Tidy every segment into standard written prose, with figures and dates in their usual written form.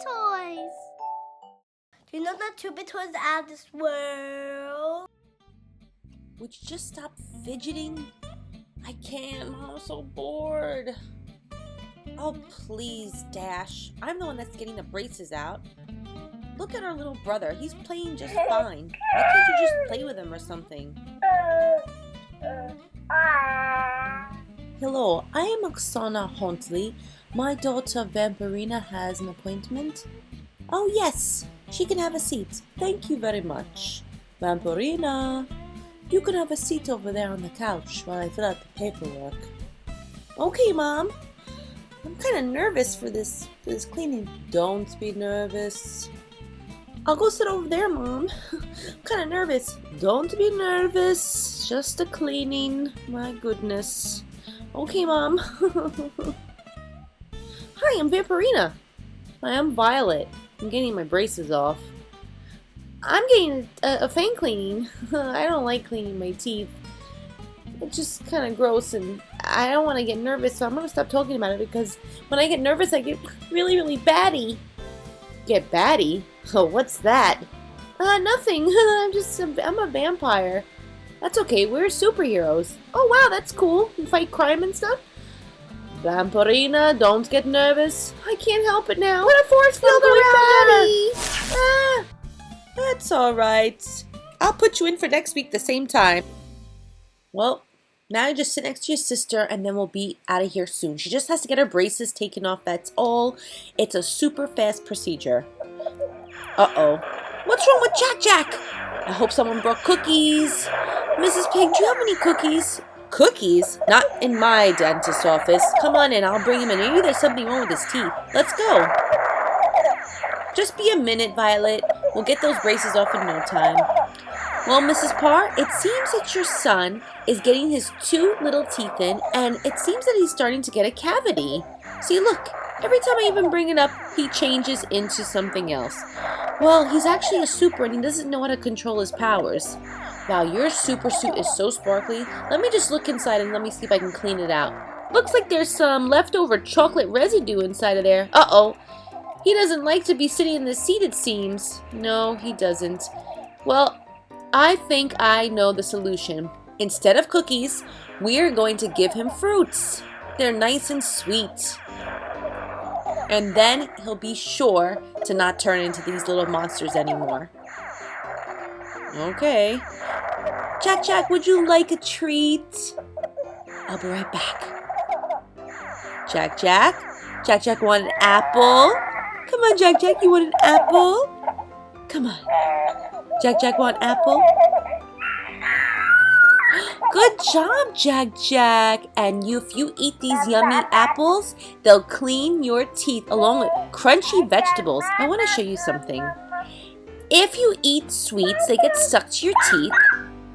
toys. Do you know that 2-bit toys are out of this world? Would you just stop fidgeting? I can't, Mom, I'm so bored. Oh, please, Dash. I'm the one that's getting the braces out. Look at our little brother. He's playing just fine. Why can't you just play with him or something? Hello, I am Oksana Huntley. My daughter Vampirina has an appointment. Oh yes, she can have a seat. Thank you very much. Vampirina, you can have a seat over there on the couch while I fill out the paperwork. Okay, Mom. I'm kind of nervous for this cleaning. Don't be nervous. I'll go sit over there, Mom. I'm kind of nervous. Don't be nervous. Just a cleaning. My goodness. Okay, Mom. Hi, I'm Vampirina. Hi, I'm Violet. I'm getting my braces off. I'm getting a fang cleaning. I don't like cleaning my teeth. It's just kind of gross and I don't want to get nervous, so I'm going to stop talking about it because when I get nervous, I get really, really batty. Get batty? Oh, what's that? Nothing. I'm a vampire. That's okay, we're superheroes. Oh wow, that's cool. You fight crime and stuff? Vampirina, don't get nervous. I can't help it now. What a force field around here! That's alright. I'll put you in for next week the same time. Well, now you just sit next to your sister and then we'll be out of here soon. She just has to get her braces taken off, that's all. It's a super fast procedure. Uh-oh. What's wrong with Jack? I hope someone brought cookies. Mrs. Pig, do you have any cookies? Cookies? Not in my dentist's office. Come on in, I'll bring him in. Maybe there's something wrong with his teeth. Let's go. Just be a minute, Violet. We'll get those braces off in no time. Well, Mrs. Parr, it seems that your son is getting his 2 little teeth in, and it seems that he's starting to get a cavity. See, look, every time I even bring it up, he changes into something else. Well, he's actually a super and he doesn't know how to control his powers. Wow, your super suit is so sparkly. Let me just look inside and let me see if I can clean it out. Looks like there's some leftover chocolate residue inside of there. Uh-oh. He doesn't like to be sitting in the seat, it seems. No, he doesn't. Well, I think I know the solution. Instead of cookies, we're going to give him fruits. They're nice and sweet. And then he'll be sure to not turn into these little monsters anymore. Okay. Jack, would you like a treat? I'll be right back. Jack, want an apple? Come on, Jack, you want an apple? Come on. Jack, want an apple? Good job, Jack. And if you eat these yummy apples, they'll clean your teeth along with crunchy vegetables. I want to show you something. If you eat sweets, they get stuck to your teeth.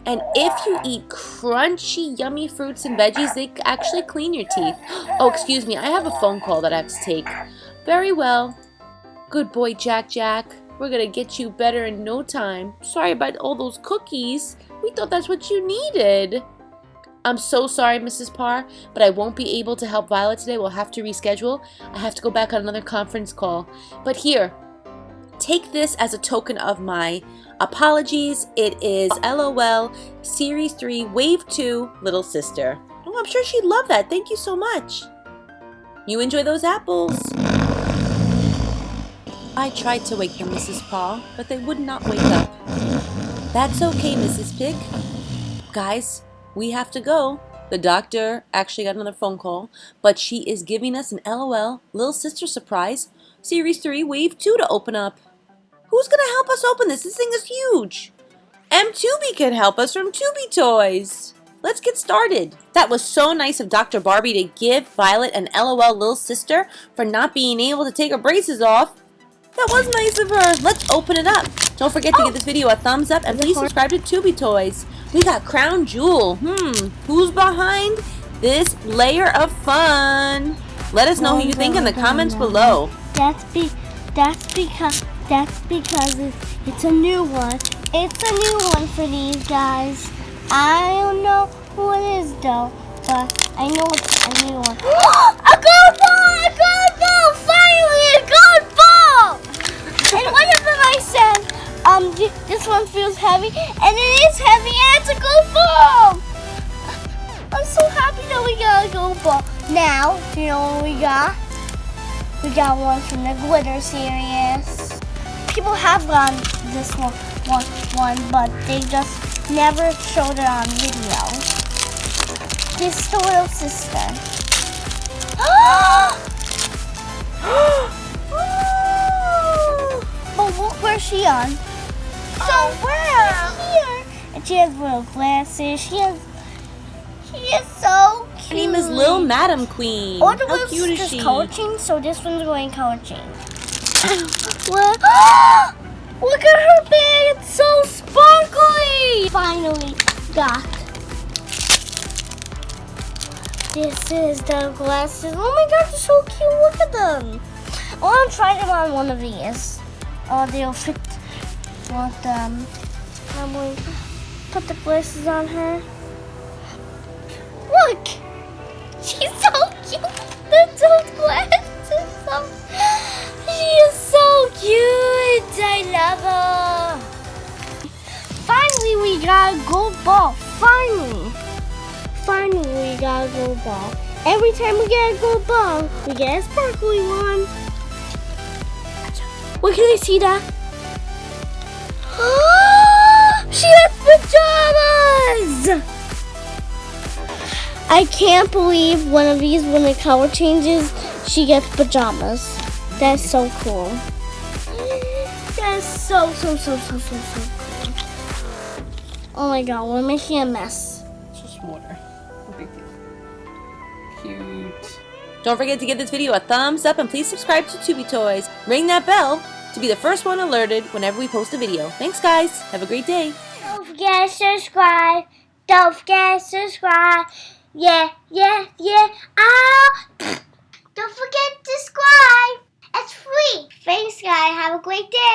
And if you eat crunchy, yummy fruits and veggies, they actually clean your teeth. Oh, excuse me, I have a phone call that I have to take. Very well. Good boy, Jack. We're gonna get you better in no time. Sorry about all those cookies. We thought that's what you needed. I'm so sorry, Mrs. Parr, but I won't be able to help Violet today. We'll have to reschedule. I have to go back on another conference call. But here, take this as a token of my apologies. It is LOL Series 3 Wave 2 Little Sister. Oh, I'm sure she'd love that. Thank you so much. You enjoy those apples. I tried to wake them, Mrs. Paw, but they would not wake up. That's okay, Mrs. Pig. Guys, we have to go. The doctor actually got another phone call, but she is giving us an LOL Lil Sister surprise Series 3 Wave 2 to open up. Who's going to help us open this? This thing is huge. M2B can help us from Tubi Toys. Let's get started. That was so nice of Dr. Barbie to give Violet an LOL Lil Sister for not being able to take her braces off. That was nice of her. Let's open it up. Don't forget to give this video a thumbs up and please subscribe to Tubi Toys. We got Crown Jewel. Who's behind this layer of fun? Let us know who you think in the comments below. That's because it's a new one. It's a new one for these guys. I don't know who it is though, but I know it's a new one. A gold ball! A gold ball! Finally, a gold ball! You know what we got? We got one from the glitter series. People have gotten this one, but they just never showed it on video. This is the little sister. But look where's she on? So where? Here. And she has little glasses. She is so cute. Her name is Lil Madam Queen. All the How little cute is sisters she? color change, so this one's going color change. What? Look at her bag. It's so sparkly. Finally got. This is the glasses. Oh my god, they're so cute. Look at them. I want to try them on one of these. Oh, they'll fit. Want them. I'm going to put the glasses on her. Look! She's so cute. Those glasses. She is so cute. I love her. Finally, we got a gold ball. Finally, we got a gold ball. Every time we get a gold ball, we get a sparkly one. Where can I see that? She has pajamas! I can't believe one of these, when the color changes, she gets pajamas. That's so cool. That's so cool. Oh my god, we're making a mess. It's just water. No big deal. Cute. Don't forget to give this video a thumbs up and please subscribe to Tubi Toys. Ring that bell to be the first one alerted whenever we post a video. Thanks guys. Have a great day. Don't forget to subscribe. Don't forget to subscribe. Yeah. Don't forget to subscribe. It's free. Thanks, guys. Have a great day.